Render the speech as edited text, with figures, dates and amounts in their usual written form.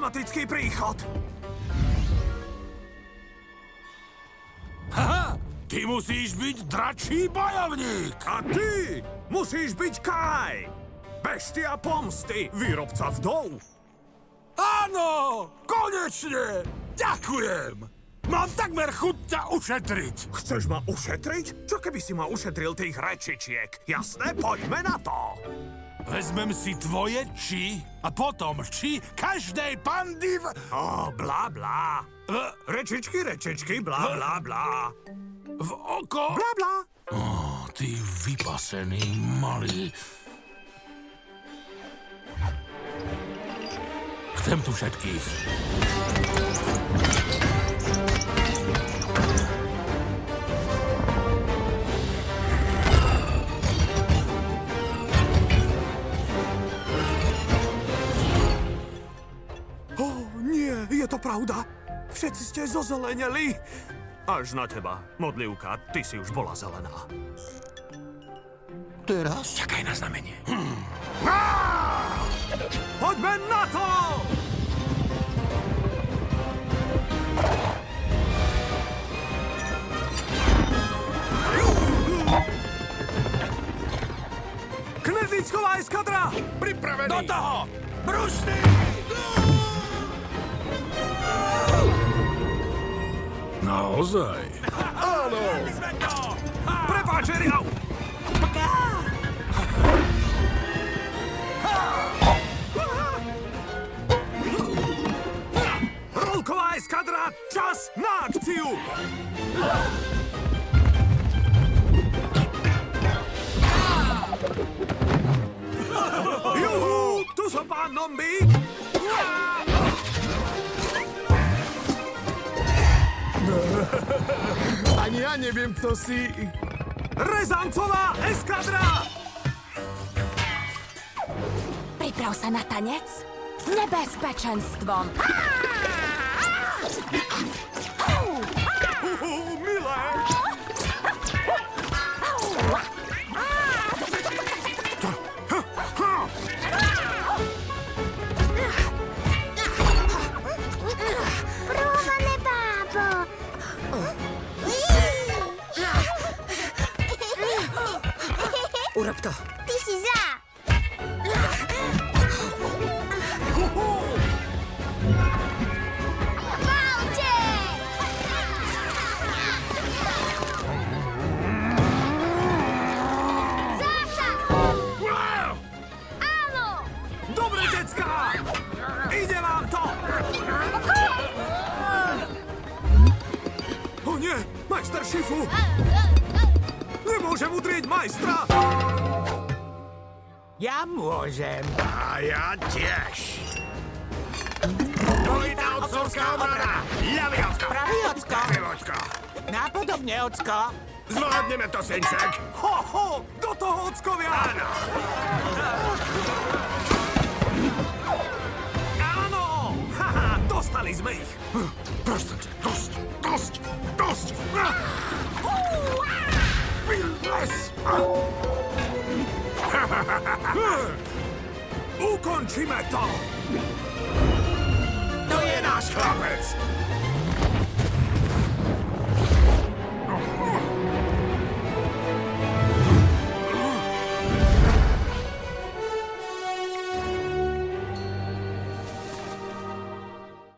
dramatický príchod. Haha, ty musíš byť dračí bojovník. A ty musíš byť Kai. Bestia pomsty, výrobca vdov. Áno, konečne. Ďakujem. Mám takmer chuť ťa ušetriť. Chceš ma ušetriť? Čo keby si ma ušetril tých rečičiek? Jasné, poďme na to. Vezmem si tvoje či a potom či každej pandy v... Blá, blá. Rečičky, blá, blá, blá. V oko? Blá, blá. Ty vypasený malý. Chcem tu všetkých. Nie, je to pravda. Všetci ste zozeleneli. Až na teba, modlivka, ty si už bola zelená. Teraz? Čakaj na znamenie. Poďme na to! Knedlíčková eskadra! Pripravený! Do toho! Brusný! Naozaj? Áno! Prepáč, Eriau! Rolková eskadra, čas na akciu! Juhu, tu som pán Nombi! Ani ja neviem, kto si... Rezancová eskadra! Priprav sa na tanec s nebezpečenstvom. Milé! Prúvané bábo. Urob to. Ty si zlá. Bavte! Zásah! Áno! Dobre, decká! Ide vám to! O nie! Majster Šifu! Nemôžem udrieť majstra! Ja môžem. A ja tiež. Dvojitá otcovská obrana. Ľavý ocko. Pravý ocko. Pravý ocko. Nápodobne, ocko. Zvládneme to, synček. Ho, ho! Do toho, ockovia! Áno. Áno! Haha, dostali sme ich! Prosím ťa, dosť. Ukončíme to! To je náš chlapec.